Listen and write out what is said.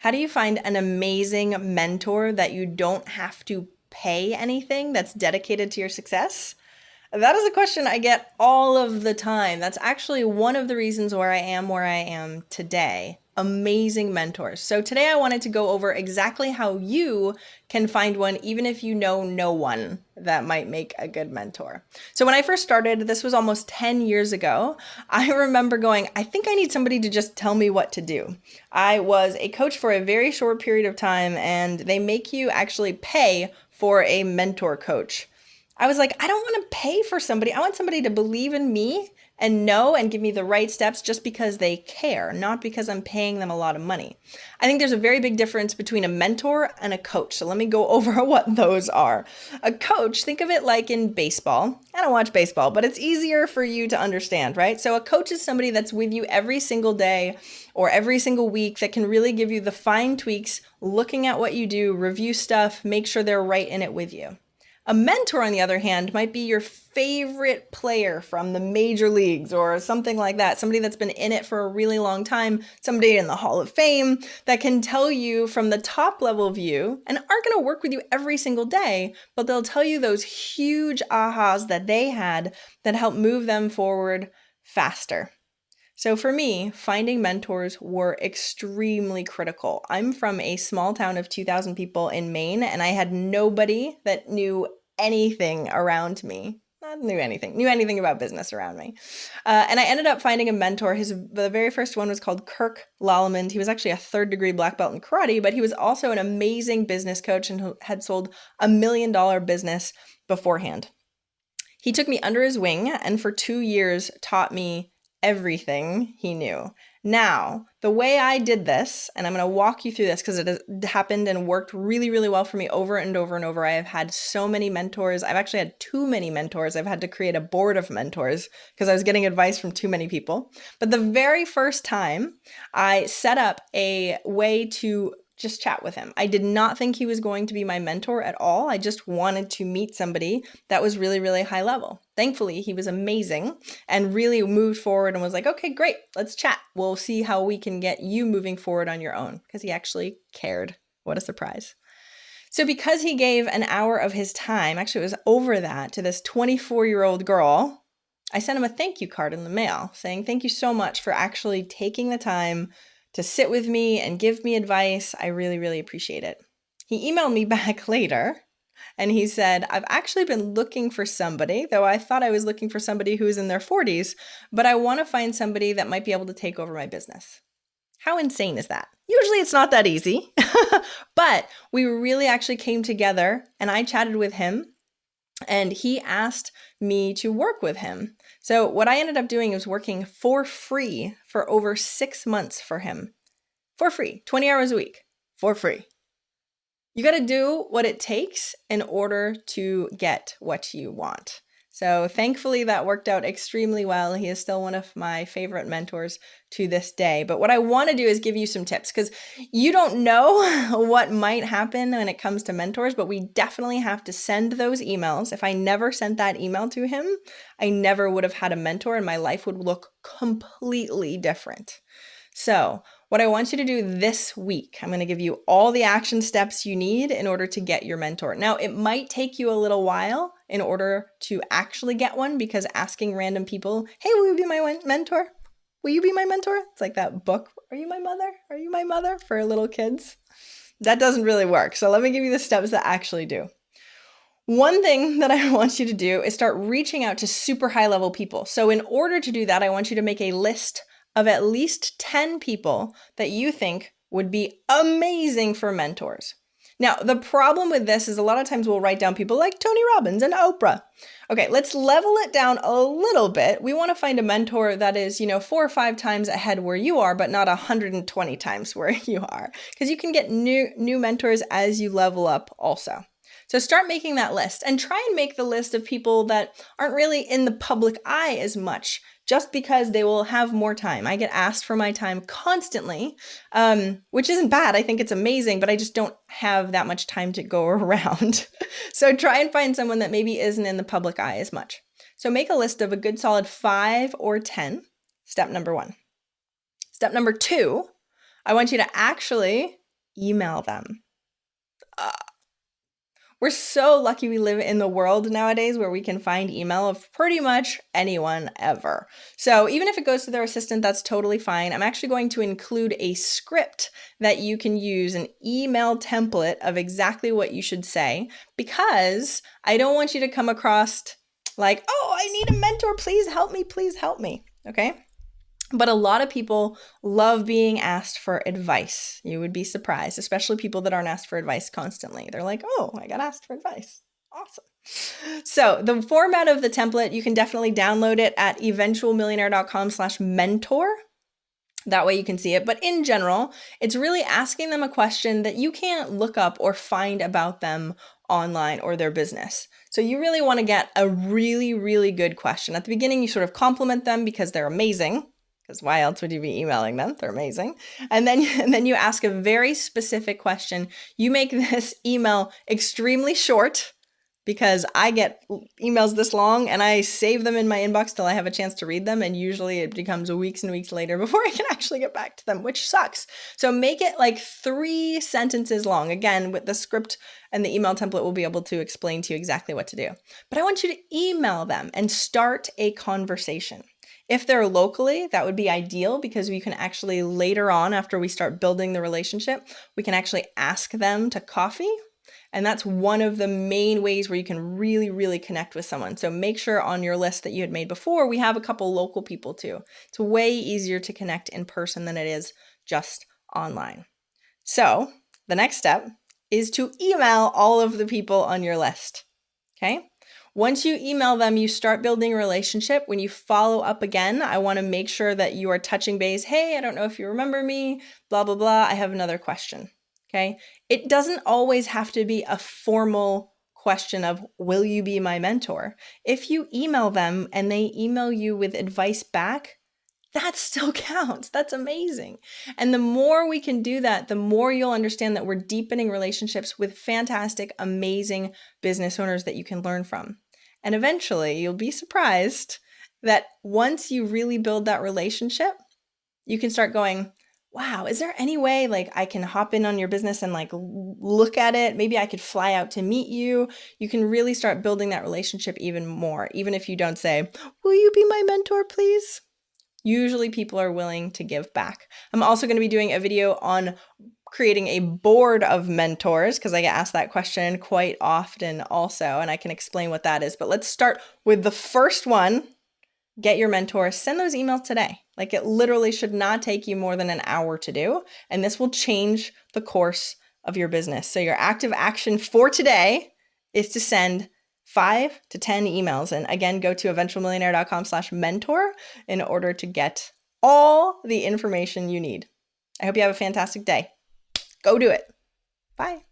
How do you find an amazing mentor that you don't have to pay anything that's dedicated to your success? That is a question I get all of the time. That's actually one of the reasons where I am today. Amazing mentors. So today I wanted to go over exactly how you can find one, even if you know no one that might make a good mentor. So when I first started, this was almost 10 years ago, I remember going, I think I need somebody to just tell me what to do. I was a coach for a very short period of time, and they make you actually pay for a mentor coach. I was like, I don't want to pay for somebody. I want somebody to believe in me and know and give me the right steps just because they care, not because I'm paying them a lot of money. I think there's a very big difference between a mentor and a coach. So let me go over what those are. A coach, think of it like in baseball. I don't watch baseball, but it's easier for you to understand, right? So a coach is somebody that's with you every single day or every single week that can really give you the fine tweaks, looking at what you do, review stuff, make sure they're right in it with you. A mentor, on the other hand, might be your favorite player from the major leagues or something like that. Somebody that's been in it for a really long time, somebody in the Hall of Fame that can tell you from the top level view and aren't going to work with you every single day, but they'll tell you those huge ahas that they had that help move them forward faster. So for me, finding mentors were extremely critical. I'm from a small town of 2,000 people in Maine, and I had nobody that knew anything around me. Not knew anything about business around me. And I ended up finding a mentor. The very first one was called Kirk Lallemand. He was actually a third-degree black belt in karate, but he was also an amazing business coach and had sold $1 million business beforehand. He took me under his wing and for 2 years taught me everything he knew. Now, the way I did this, and I'm going to walk you through this because it has happened and worked really, really well for me over and over and over. I have had so many mentors. I've actually had too many mentors. I've had to create a board of mentors because I was getting advice from too many people. But the very first time, I set up a way to just chat with him. I did not think he was going to be my mentor at all. I just wanted to meet somebody that was really, really high level. Thankfully, he was amazing and really moved forward and was like, okay, great, let's chat. We'll see how we can get you moving forward on your own, because he actually cared. What a surprise. So because he gave an hour of his time, actually it was over that, to this 24-year-old girl, I sent him a thank you card in the mail saying, thank you so much for actually taking the time to sit with me and give me advice. I really, really appreciate it. He emailed me back later and he said, I've actually been looking for somebody, though I thought I was looking for somebody who was in their 40s, but I want to find somebody that might be able to take over my business. How insane is that? Usually it's not that easy, but we really actually came together and I chatted with him and he asked me to work with him. So what I ended up doing was working for free for over 6 months for him. For free, 20 hours a week, for free. You got to do what it takes in order to get what you want. So thankfully that worked out extremely well. He is still one of my favorite mentors to this day. But what I want to do is give you some tips, because you don't know what might happen when it comes to mentors, but we definitely have to send those emails. If I never sent that email to him, I never would have had a mentor and my life would look completely different. So what I want you to do this week, I'm going to give you all the action steps you need in order to get your mentor. Now, it might take you a little while in order to actually get one, because asking random people, hey, will you be my mentor? Will you be my mentor? It's like that book, Are You My Mother? Are You My Mother? For little kids. That doesn't really work. So let me give you the steps that actually do. One thing that I want you to do is start reaching out to super high level people. So in order to do that, I want you to make a list of at least 10 people that you think would be amazing for mentors. Now, the problem with this is a lot of times we'll write down people like Tony Robbins and Oprah. Okay, let's level it down a little bit. We want to find a mentor that is, 4 or 5 times ahead where you are, but not 120 times where you are, because you can get new mentors as you level up also. So start making that list and try and make the list of people that aren't really in the public eye as much, just because they will have more time. I get asked for my time constantly, which isn't bad. I think it's amazing, but I just don't have that much time to go around. So try and find someone that maybe isn't in the public eye as much. So make a list of a good solid 5 or 10. Step number 1. Step number 2, I want you to actually email them. We're so lucky we live in the world nowadays where we can find email of pretty much anyone ever. So even if it goes to their assistant, that's totally fine. I'm actually going to include a script that you can use, an email template of exactly what you should say, because I don't want you to come across like, oh, I need a mentor, please help me, okay? But a lot of people love being asked for advice. You would be surprised, especially people that aren't asked for advice constantly. They're like, oh, I got asked for advice. Awesome. So the format of the template, you can definitely download it at eventualmillionaire.com/mentor. That way you can see it. But in general, it's really asking them a question that you can't look up or find about them online or their business. So you really want to get a really, really good question. At the beginning, you sort of compliment them because they're amazing. Because why else would you be emailing them? They're amazing. And then you ask a very specific question. You make this email extremely short, because I get emails this long and I save them in my inbox till I have a chance to read them. And usually it becomes weeks and weeks later before I can actually get back to them, which sucks. So make it like 3 sentences long. Again, with the script and the email template, we'll be able to explain to you exactly what to do. But I want you to email them and start a conversation. If they're locally, that would be ideal, because we can actually later on, after we start building the relationship, we can actually ask them to coffee. And that's one of the main ways where you can really, really connect with someone. So make sure on your list that you had made before, we have a couple local people too. It's way easier to connect in person than it is just online. So the next step is to email all of the people on your list, okay? Once you email them, you start building a relationship. When you follow up again, I want to make sure that you are touching base. Hey, I don't know if you remember me, blah, blah, blah. I have another question. Okay. It doesn't always have to be a formal question of, will you be my mentor? If you email them and they email you with advice back, that still counts. That's amazing. And the more we can do that, the more you'll understand that we're deepening relationships with fantastic, amazing business owners that you can learn from. And eventually you'll be surprised that once you really build that relationship, you can start going, wow, is there any way like I can hop in on your business and like look at it? Maybe I could fly out to meet you. You can really start building that relationship even more, even if you don't say, will you be my mentor, please? Usually people are willing to give back. I'm also going to be doing a video on creating a board of mentors, because I get asked that question quite often also, and I can explain what that is. But let's start with the first one. Get your mentor. Send those emails today. Like, it literally should not take you more than an hour to do, and this will change the course of your business. So your active action for today is to send 5 to 10 emails. And again, go to eventualmillionaire.com/mentor in order to get all the information you need. I hope you have a fantastic day. Go do it. Bye.